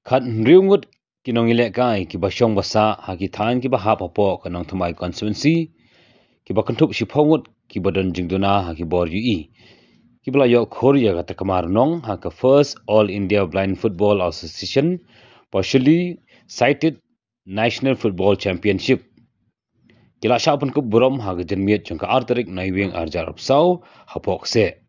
Khat riungut kinong ile kai ki basyong basa haki than ki ba hap apo kanong thamai constituency ki ba kantup siphongut ki badon jingduna haki bor ui ki bla yo khoria ga takamar nong haka first all India Blind Football Association partially cited National Football Championship kila shapun ku burom haka jenmiet jongka artarik naiwing arjar apsau hapok se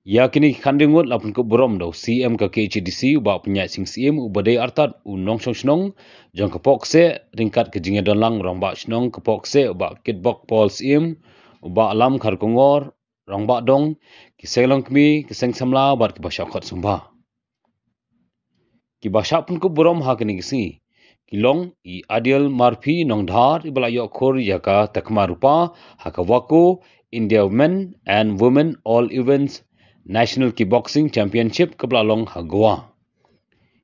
yakini khandingut lapun ku burom do CM ka KHDC ba punya sing CM ubadai artat unong snong jong ka pokse ringkat ke jinge donlang rongba snong ka pokse ba kitbok pol CM ba alam khar kongor rongba dong ki selong kmi ki seng samla bat ki basha khot sumba ki basha pun ku burom ha kini si kilong I Adil Marfi nong dhar ibala yo khor yaka takmarupa haka wako India Men and Women All Events National Kickboxing Championship kablalong Goa.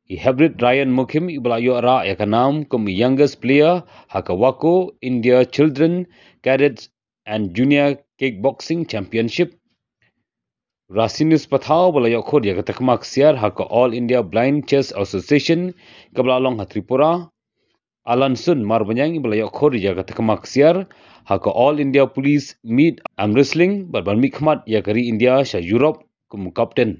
I hybrid Ryan Mukim iblayo ra yakanam kum youngest player Hakawako India Children Cadets and Junior Kickboxing Championship. Rasinus Pathao balayo khod yakatakmak siar haka All India Blind Chess Association kablalong Tripura. Alan Sun marbanyang iblayo khod yakatakmak siar haka All India Police Meet Arm Wrestling barban mikmat yakari India sha Europe kum captain.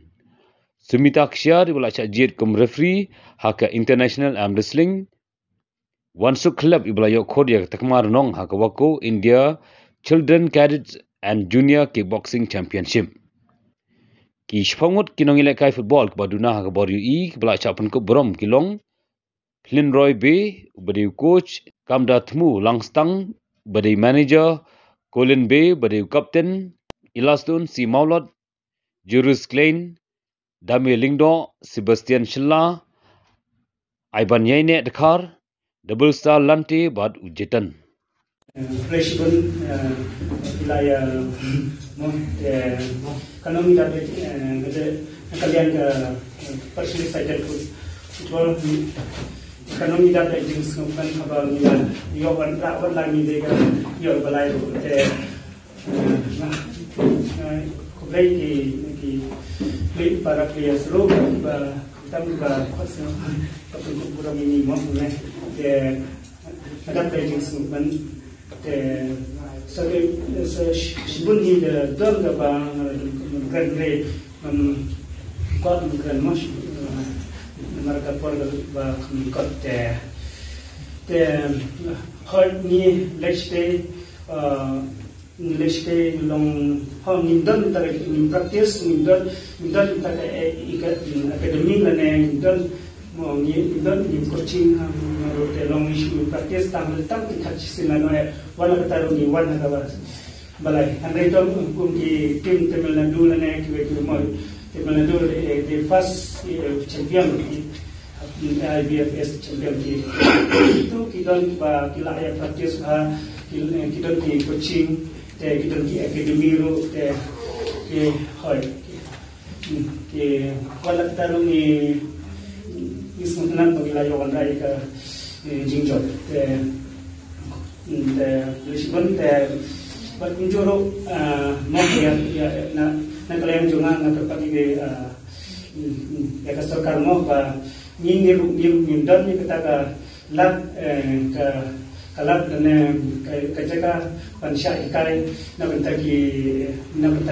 Sumita Kshar ibla cha jit kum referee haka International Arm Wrestling. Wansuk Club ibla yo khod yakatakmar nong haka wako India Children Cadets and Junior Kickboxing Championship. Ki shpangut kinong ilekai football kbaduna haka boryu I kbla cha pun ku brom kilong Flynroy Bay ubadi coach Kamda Thmu Langstang badi manager Colin Bay badi captain Ilaston C Maulot Jurus Klein Dami Lingdo Sebastian Shilla Ivan Yaine Dakar Double Star Lante bad ujetan flexible wilayah kanomi dapat kalian personal cited football kanomi dapat jenis kan kabar milan yo wan lagi dega yo balai kublai ki play para players lo ba tam ba pasal kapal kurang ini mau ada jenis kan sebelum ni dalam apa kerja kuat bukan mas mereka perlu berkuat hal ni leste long hal ni dan tak ni praktis ni dan tak ikat akademi lane dan mau ni coaching long isu praktis tampil kita sila noe wala kataru ni wala kabar balai andai tu kunci tim Tamil Nadu lane kita mau Tamil Nadu the first champion IBFS champion itu kita kila ya praktis kita di coaching kita di akademi ro hoi wala kataru ni ismutnan pagila yo andai ka jingjot Lisbon berkunjung mau ya na kalian jangan nak pergi ya ke serkar mau ba niru dan ni kata ka lab ke kalab dan kerja pansya ikai na benta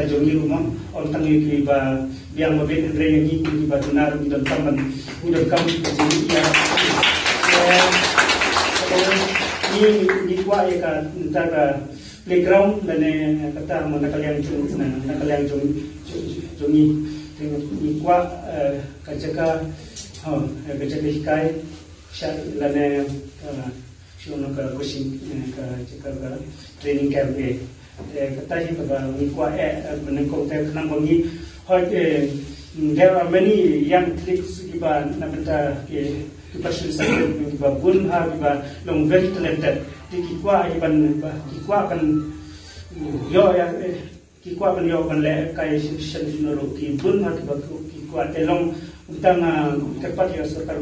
jongi rumah orang tangi ki ba biang mabit andre ni ki ba tunar dan taman udah kami ya ni kuat ya kan antara playground dan kata mana kalian jongi ni kuat kerja ikai syar lane shono ka coaching ka training camp kata ni ba ni kuat menengkau tenang bagi there are many young tricks iba nabenta ke personal secret iba bun ha iba long very talented kikwa iban kikwa kan yo ya kikwa kan yo kan le kai shan noro ki bun ha kikwa telong utang tepat ya serkar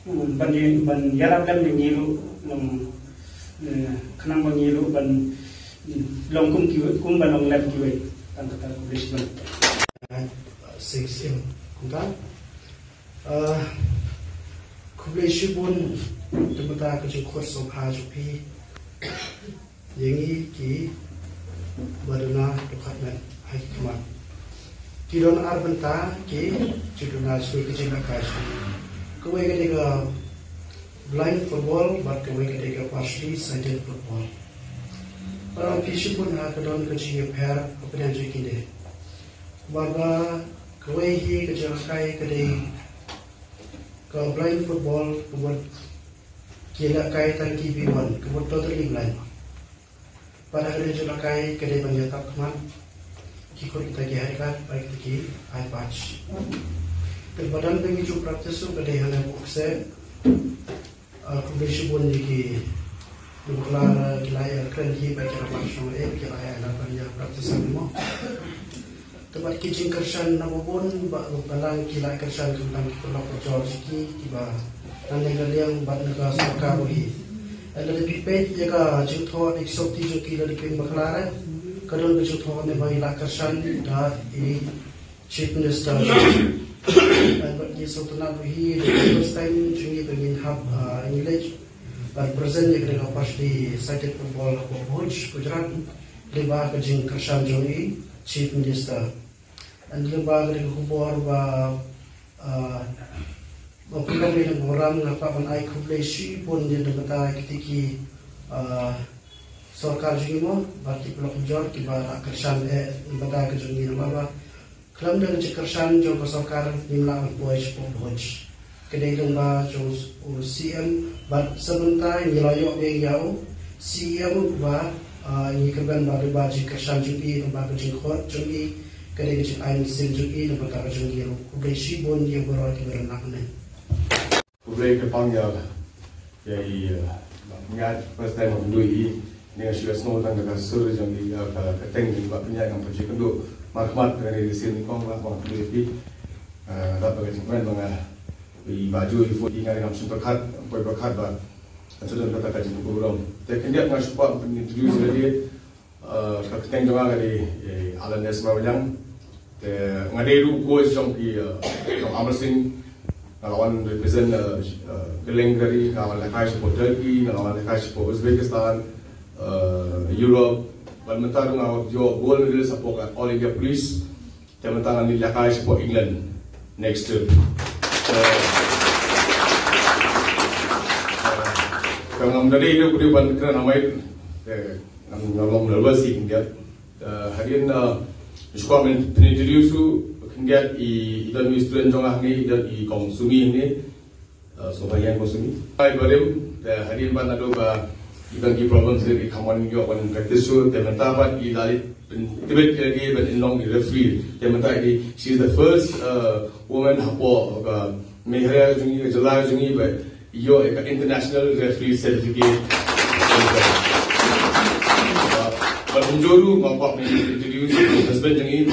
ban yarap dan mengiru long kanang mengiru ban long kum ban long lab kiwe kan kata Lisbon 6M kuda Kublai Shibun tempat kerja kos soha jupi yengi ki baduna dekat hai kemat kidon arbenta ki juduna sui kerja kaji kue ketika blind football bat kue ketika partially sighted football para pisu pun kedon kerja pair kemudian jadi deh baba kue hi kerja kai kedai ke blind football kemudian kira kaitan KB1 kemudian totally blind pada hari itu lakai kedai menyetap keman kikut kita diharapkan baik tiki eye patch terbadan pengicu praktis tu kedai hanya bukse kubesi pun jiki duklar kilaya keren ki baik cara pasang kilaya lakukan ya praktis semua tempat kijing kersan nama pun balang kilai kersan tentang kita lapor jiki tiba nanti kalian buat negara sarkar ini. Ada lebih baik jika jutawan eksoti juki dari pin baklar, kadang jutawan ni bagi lakarsan dah ini chief minister. Dan bagi sultan Abuhi the first time jungi dengan hub English, dan present yang dengan pas di sighted football Bhuj Gujarat, lebah kejing kersan jungi chief minister. Dan lebah dengan kubur Bapaklah dengan orang ngapain ai Kublai Shibun dia dekat ketiki sarkar jimo bagi pelak jor kiba kersan ibadah kejungi nama kelam dengan kersan jo sarkar nimla boys Bhuj kedai lomba jo CM bat sebentar nilayo be yau CM ba ini kerban baru baji kersan juki lomba kejing khot juki kedai kejing ain sim juki lomba kejungi Kublai Shibun dia berada di berenang ni Kublai kepang ya, jadi mengat first time mendui dengan sudah snow dan dengan sur yang di keteng di bawah punya yang pergi kenduk markmat dengan di sini kong lah kong Kublai dapat kecuali mengat di baju di foto dengan yang super cut, boy berkat bah, sudah kata kaji buku belum. Tapi dia mengat supaya introduce lagi keteng juga dari Alan Desmond yang ngadiru coach yang di Amar Singh ngelawan represent Geleng dari ngelawan lekai support Turkey, ngelawan lekai support Uzbekistan, Europe, dan mentang ngelawan jo gold medal support All India Police, dan mentang ni lekai support England next year. Kalau dari itu kita bandingkan namai, ngelawan nervous sih dia. Harian sekolah mengintroduce India idan student jongah ni idan konsumi ni sobayan konsumi. Hai barem hari ini pada doa idan problem sih kawan yo kan practice tu tempat apa dari tibet lagi but in long referee tempat ini she is the first woman hapo mehra jungi jala jungi but yo international referee certificate. Penjuru mampu introduce husband jungi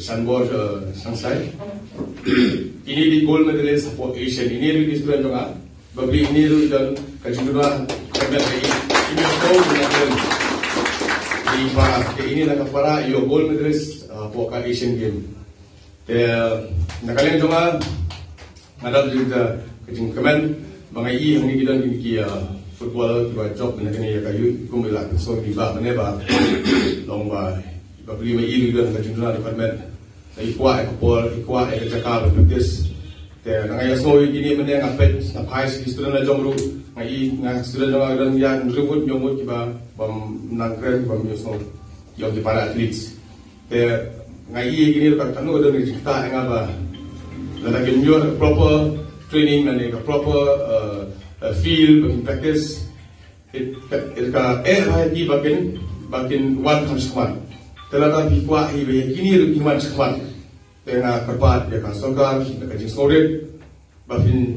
Shanbor Sangsai. Ini di gold medalist support Asian. Ini di student juga. Babli ini tu dan kejurungan kerja ini. Ini tahu dengan di para ini nak para yo gold medalist support Asian game. Nakalian juga ada juga kejung kemen bangai yang ni kita ni football kita job nak ni ya kayu kumila so di ba mana ba long ba babli mai ini juga kejurungan department Ikwa ekapol, ikwa ekacakal practice. Te nangaya snowy ini mana yang apet, napai student na jomru, ngai student jomru dan yang ribut nyomut kiba bam nangkren bam yosno, yang di para athletes. Te ngai ini lepas tanu ada ni kita yang apa, lada kenyor proper training dan proper field bagi practice. Ka lagi bakin one comes one. Terlalu pihak ini kini iman sekat dengan kerbat ya kan sarkar dengan jenis korek bahkan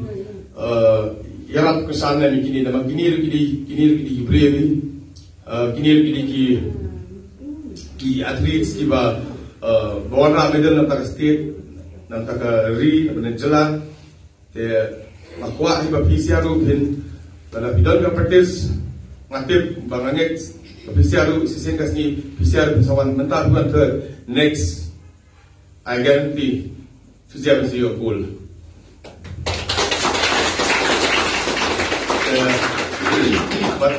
yarap kesana ni kini nama kini Ibrahim kini ki atlet kiba bawa medal nanti state nanti ri menjelang te makwa hiba PCR pun pada bidang practice ngatip bangannya PCR sisen kasih PCR pesawat mentar bukan ke next I guarantee PCR mesti yo goal but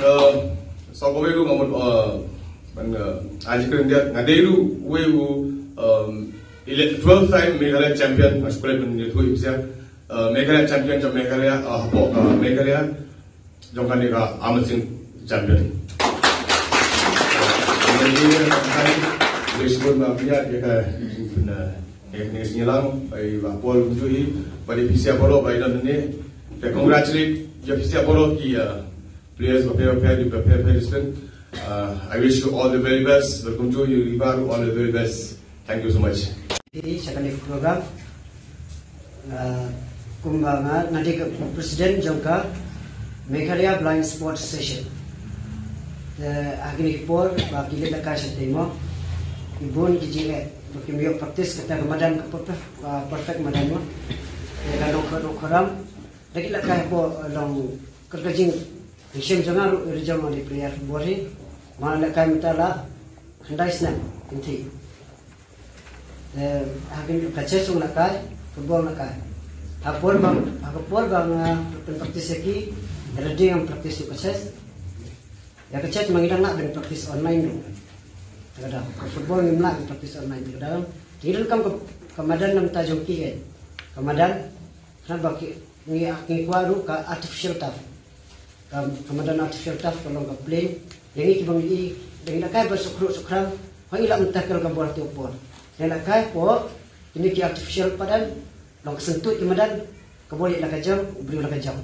so go we ngamut aji kerja ngaderu we 12 time Meghalaya champion maskulin menyetu ibsia Meghalaya champion jam Meghalaya Meghalaya jongkan ika Ahmad Singh champion. Disebut mafia dia ini ngilang by Paul Jui by Pisia Polo by dan ini congratulate your Pisia Polo ki players prepare participant. I wish you all the very best. Welcome to you Ribaru, all the very best. Thank you so much. Ini sekali program kumbangan nanti ke Presiden jangka Meghalaya Blind Sports Session. Agni por bagi kita kasih temo ibun kijile bagi mio praktis kita kemadan perfect madan mo kalau koram lagi lah kaya po long kerjing isim jangan rejam di player bori mana kaya mitala hendai snap inti agni kaca sung nakai football nakai hapor bang praktis lagi ready yang praktis itu kaca ya kecet mengidang nak dan praktis online tu. Kadang football ni nak praktis online tu. Kadang tinggal kamadan nam tajung ki kamadan kan baki ni kuaru ka artificial turf. Kamadan artificial turf kalau ka play yang ini bang i dengan kai bersukram hang ila mentakal ka bola tu pun. Yang kai po ini ki artificial padan long sentut kamadan ka boleh la ka jam beri la ka jam.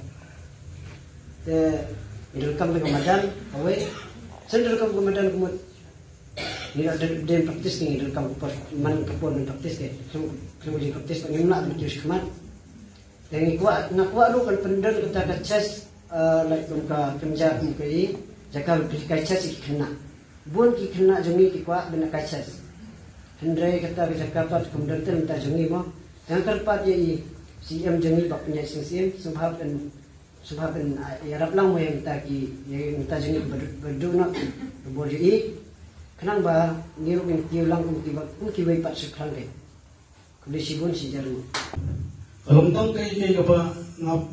Direkam dengan kamadan, awak, saya direkam kamadan kumut. Ni ada dia praktis ni direkam man kapur dan praktis ke, semua dia praktis pengen nak macam sekemat. Yang kuat, nak kuat lu kan pendar kita kacas, like muka kerja muka ini, jika kacas kena, bun kena jengi kuat benda kacas. Hendrai kata kapat kemudian tu minta jengi mah, yang terpat je CM jengi bak punya CM sebab Arab lang mo yang minta jenis berduna berdui kenang ba niru mintiu lang kung kibai pat sekrang ke kondisi pun si jaru kalau tang kay apa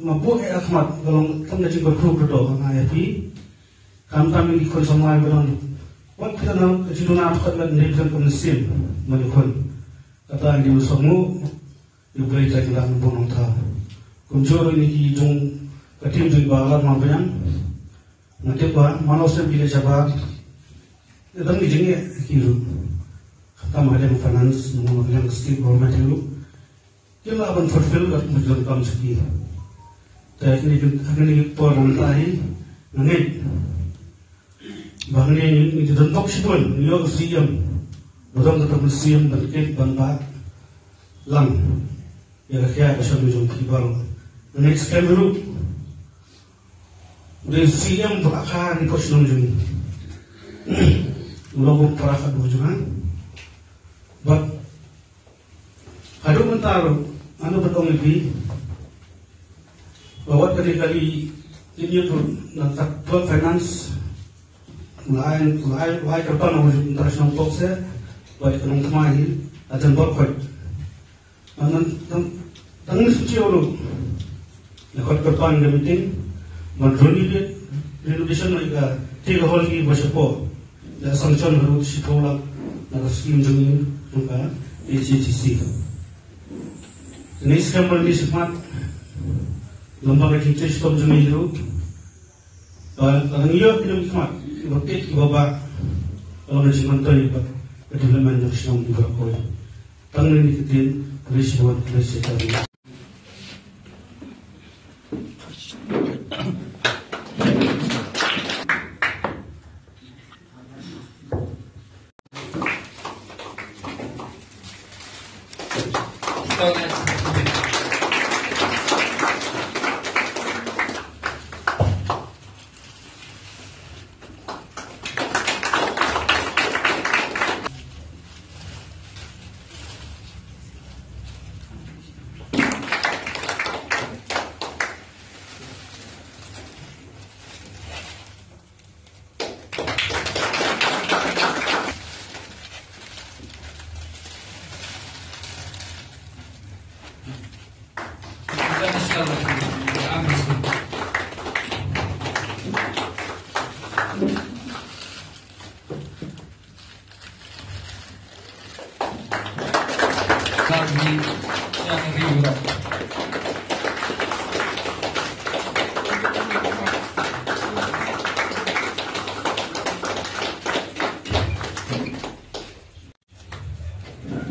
mabu Ahmad kalau tang na jiba kru berdo na yapi kam kami ikon sama belon wat kita na jiduna at khat ni kan komisim malikon kata di usamu yublay ta kilang bonong ta kunjoro ni ki jong katim jui balar mampayang nanti bahan manusia bila sabar datang di sini kira kata macam finance mengenai state government itu kita akan fulfill kat mujuan kami sendiri tapi ini orang lain nanti bahan ini dibentuk sipun dia siam orang tetap siam berkait banbat lang ya kaya asal mujuan kibar nanti sekarang dulu dari siang berakar di pos nonjung, ulang berakar bujuan, but ada mentar, anu betul lebih, bahwa kali ini tu nak finance, mulai kerpan orang international talks buat ekonomi kemana, akan berkuat, tangis suci orang, nak kerpan the meeting. Mandroni renovation mereka tiga hal ini bersepo dan sanction baru sekolah dan skim jengin juga AGTC. Ini sekarang ini sempat lembaga kita stop jengin itu. Kalau ia tidak sempat, berkat ibadah kalau ada semangat ibadah development nasional juga kau. Tangan ini kita polisi buat polisi tadi.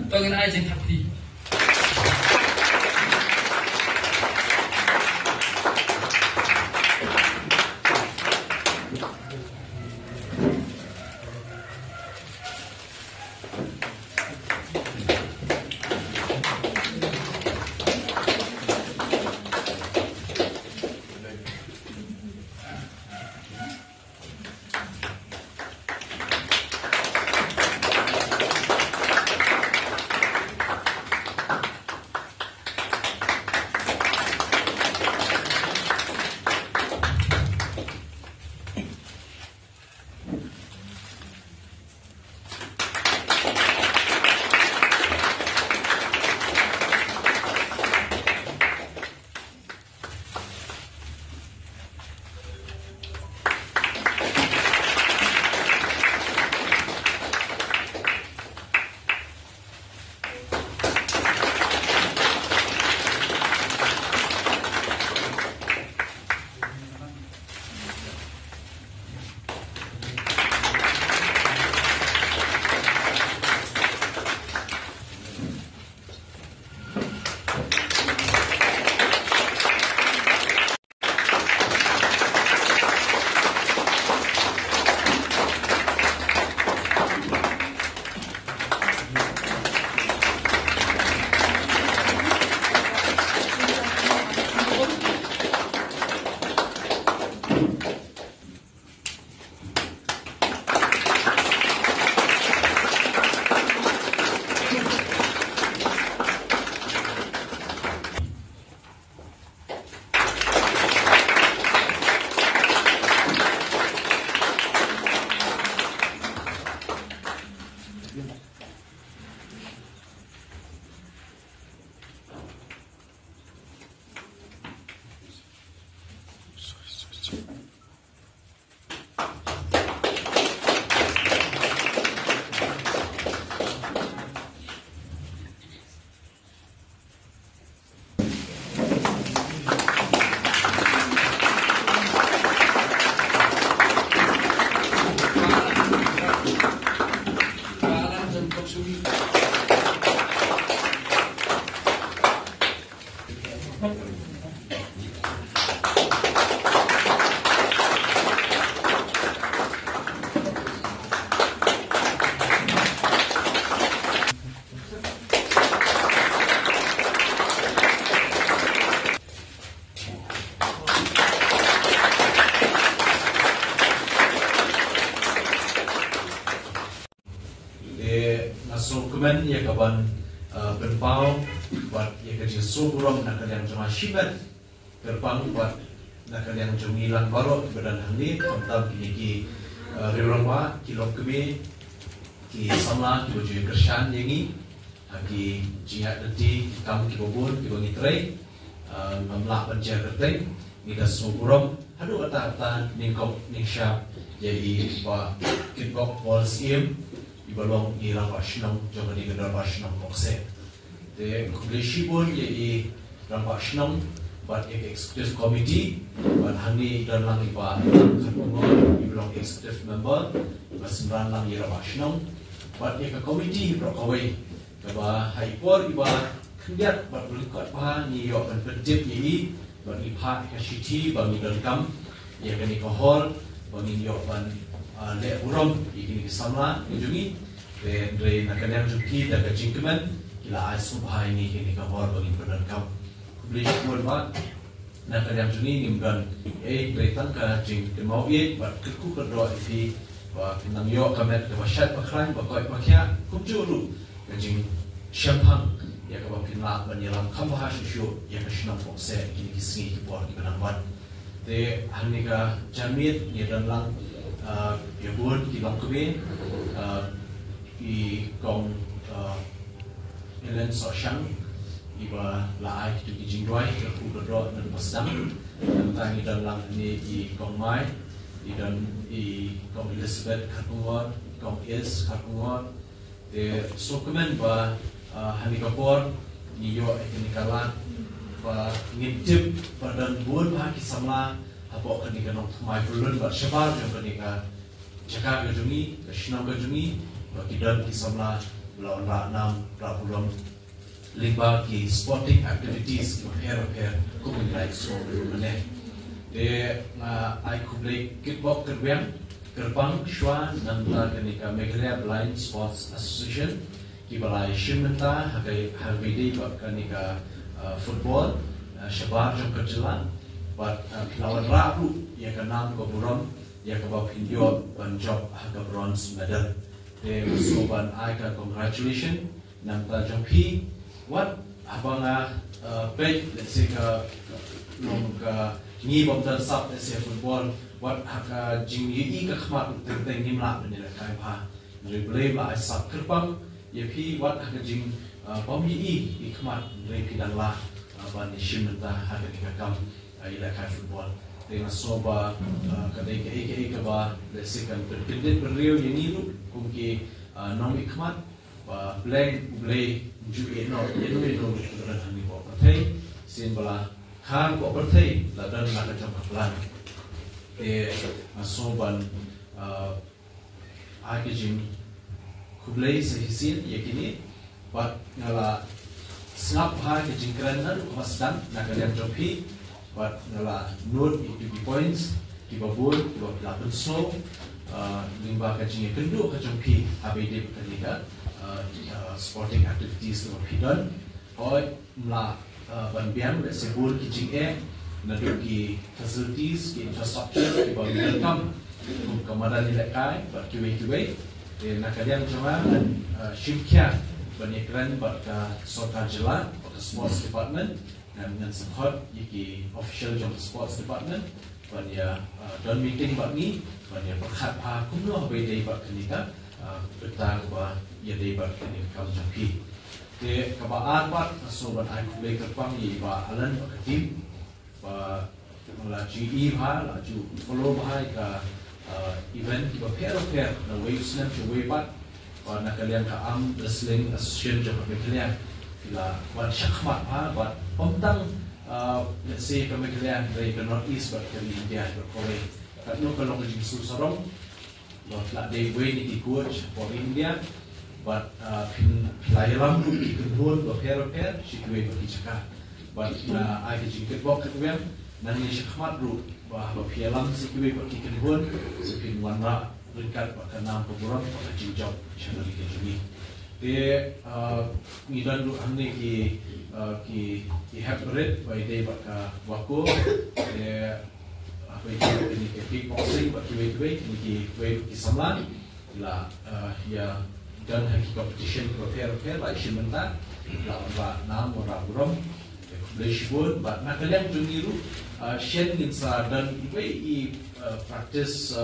Tolongin aja hati. Dokumen ia kawan berpau buat ia kerja suburong nak kalian cuma syibat berpau buat nak kalian cuma hilang baru badan handi tentang kini rirongwa kilok kami ki sama ki baju kersan yengi ki jiat deti kamu ki bobon ki bangi tray mamlah penjar kerteng ni dah suburong hadu kata ningkop ningsha jadi ba kitbok polsim ibalong ilang pasnang jangan digendar pasnang bokse. The conclusion pun jadi dalam pasnang buat executive committee buat hani dan lang iba kerumur ibalong executive member iba sembilan lang ira pasnang buat ke committee prokawai kaba haipor iba kendiat buat berlikat paha ni yo kan pendip ini buat ipa ke city bagi dalkam ya kan hall bagi yo ban le urom ini sama ujungi dari nak kalian juki dan kejingkeman kila asu bahai ini kini kahor bagi berdankam beli pun buat nak kalian juni nimban dari tangka jing mau buat keku berdoa di buat nang yo kamet ke masyarakat bakran bakoi makia kubjuru kejing syampang ya kabah pinla banyalam kambah syusyu ya kesenang pokse kini kisngi buat di benangwan de hanika jamit ni dan lang ya buat di bangkube i kong Ellen Soshang iba laai tu kijingwai ke kubro dan pasang tentang i dalam ni i kong mai dan i kong Elizabeth Kartungwat kong Is Kartungwat de dokumen ba hani kapor niyo ekenikalan ba ngintip badan buon ba kisamla hapo kenika nong thmai bulun ba shabar jo kenika jaka gajungi kashnam gajungi ba kidan kisamla lawan ra nam ra bulum limba ki sporting activities ko her ko ngai so mane de ai kublai kickbox kerbang gerbang shwa nanta kenika Meghalaya Blind Sports Association ki balai shimenta hagai harvidi ba kenika football shabar jom kerjala but lawan rabu ya kanam ko buram ya ka ba pindio ban job haga bronze medal de so ban ai ka congratulation nanta jom pi what abanga page let's say ka long ka ni bom dan sap let's say football what haka jing yi ka khmat teng nimla ne la kai pha replay la sap kerbang ye pi what haka jing bom yi khmat re pi dan la ban ni shimenta haka ni ka kam ila kai football dengan soba kadai ke ba let's say kan terkendit beriu ye ni lu kumki nom khmat ba blank play ju no ran ni ko pathai sin bala khan ko pathai la dan la ka plan e asoban agajin kublai sehisin yakini bat ngala snap ha ke jingkran nan masdan nagalian jopi bat ngala note itu di points di babul di babul snow limba ka jinge kendu ka jopi abide ketika sporting activities ko pidon oi mla ban biang le sebul ki jinge nadu ki facilities ki infrastructure ki ba welcome ke madani lekai ba kiwe nakalian jama shimkya banekran ba ka sota jela ba ka sports department dan support ki official jam sports department ba ya don meeting ba ni ba ya pakhat pa kumno ba dei ba kenika betang ba ya dei ba kenika kam jampi de ka ba arbat so ban ai kublai kerpang yi ba alan ba ka team ba la GE ha la ju follow ba ka event ki ba pair na wave snap ju wave bat ba nakalian ka am wrestling association ju ba kalian ila wan shakmat ha ba pomtang let's say ka kalian dari ka northeast ba ka India ba Korea ka no ka long ji su sarong ba la de way ni coach for India but layalam ki kedua ba pair si dua ba ki but ai ke jingket bok ke wem nan ni shakmat ru ba pialam si kiwe ba ki kedua sepin wanra ringkat ba kana pemurang ba jingjau channel ke juni de ngidan ru amne ki have red by day ba ka wako de apa itu ni ke kickboxing ba kiwe ni ki samlan la ya dan haki competition prepare la shimenta la ba nam ora burom Leshbun, but nakalian jungiru shen insa dan iwe practice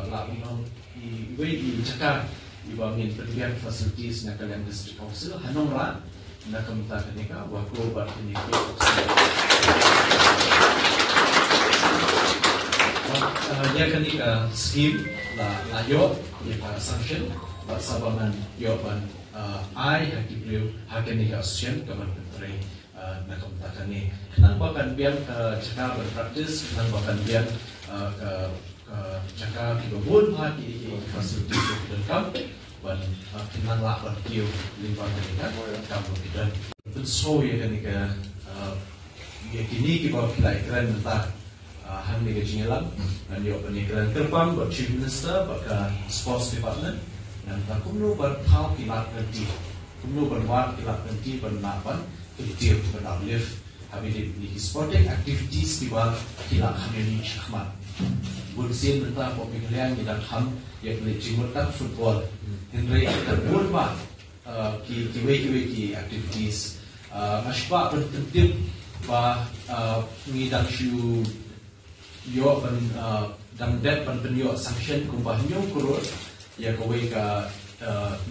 la unong iwe cakap ibangin pendidikan facilities nakalian district council hanong ra nakamta kenika wako bat kenika dia kenika scheme la yo ya sanction bat sabangan yo ban ai hakibrio hakenika association kaman pentre nakamtakan ni nang bahkan biar cakap berpraktis nang bahkan biar cakap di babun hati fasilitas dan kam dan nang lah berkiu limpah kenika kamu tidak so ya kenika ya kini kita pilih keren mentah hang ni kejingelan dan dia penikaran terpam buat chief minister baka sports department dan tak kumno bertau kilat nanti kumno berbuat kilat nanti bernapan kecil beralif habis di sporting activities di bawah kilat kami shakmat bunsin tentang pemilihan dan ham yang melibatkan football Henry terbun bah ki activities aspa bertentip bah ngidang shu yo ban dang det ban penyo sanction kumbah nyo kurut ya kowe ka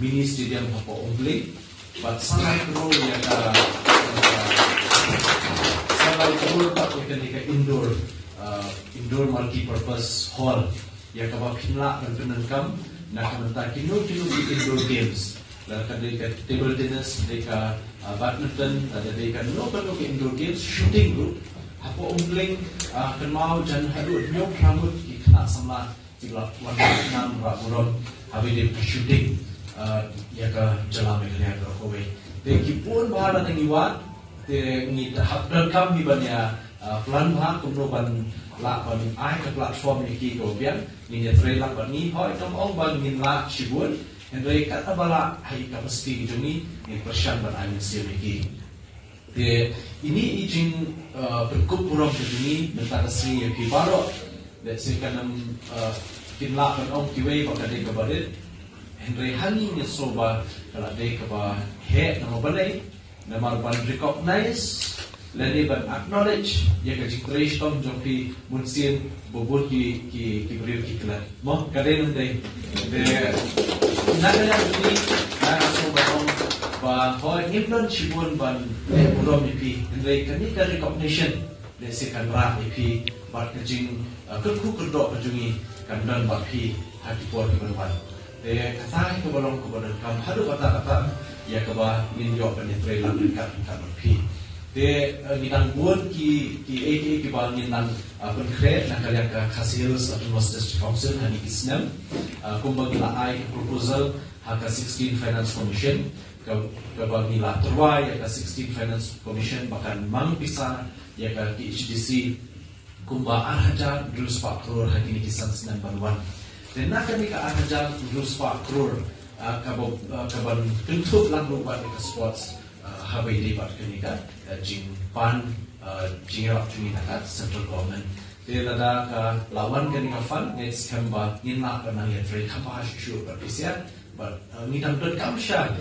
mini stadium hapo ongling but sangat perlu ya ka sangat perlu tak ketika indoor multi purpose hall ya ka pinla dan penengkam nak mentak kino di indoor games dan ketika table tennis mereka badminton, ada kan local indoor games, shooting tu. Apa umbling kenal jan hadut nyok rambut kena sama tiga warna enam rapuran habis dia shooting ya ke jalan mereka ada kowe. Deki pun bahala tengiwat, te ngi tahap dan kami banyak plan bah kumnoban la ban ai ke platform iki ko bian ni trailer ban ni hoi tom ong ban min la shibun Henry kata bala hai ka mesti juni ni persian ban ai mesti iki. De ini ijin berkup puram ini mentara seni yang kibaro. De sekanam kinla ban ong kiwei bakade kabarit. Henry hani ni soba kala de kaba he nama balai nama ban recognize lani ban acknowledge ya ka jikreish tom jompi munsien bobot ki beriu ki kala mo kaden dei de nakala ni na soba ong ba hoi influence chibun ban puram ipi Henry kani ka recognition de sekan ra ipi bat kajing kerku kerdo kajungi kandan ba pi hati por ki ban kata kebalong kam hadu kata ya keba ninjo penetre lang dekat pi de nidang buat ki bang ninang konkret nak kalian ke hasil satu Masters Council hani Islam kumbang ila ai proposal haka 16 Finance Commission kebang ila terwai ya 16 Finance Commission bahkan mang bisa ya ke HDC kumba arhaja drus pak crore hakini kisan senan banwan dan nak kami ke arhaja drus pak crore kaban bentuk lang lupa ke sports habai di part kini ka jing pan jingrap juni nakat central government dia ada ka lawan kini ka fund next kamba nina kana ya trade kamba shu berpisiat but nidang dot kamsha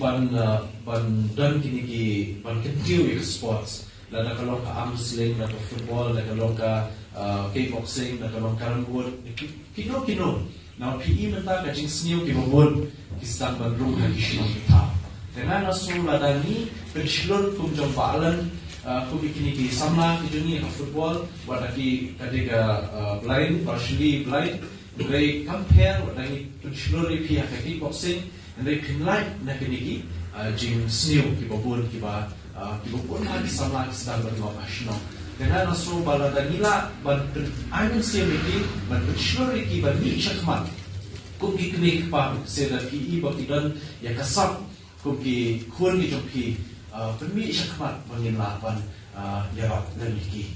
ban dan kini ki ban continue sports lada kalau ka arm sling lada football lada kalau ka kickboxing lada kalau ka rambut kino now PE menta ka jing sniu ki bobon ki stang ban room ha ki shino ki ta dengan nasul lada ni pensilur kum jampalan kum ikini ki samla ki dunia ka football wada ki kadega blind partially blind they compare wada ni pensilur pi ha kickboxing and they can like na kini ki jing sniu ki bobon ki ba kibukun lagi sama sedang bermabashno. Dengan nasu balada nila ban angin semiki ban bersyuriki ban ni syakmat. Kuki knik pa seda PE bakidan ya kasap kuki kun ni jompi permi syakmat mengin lapan yarap lemiki.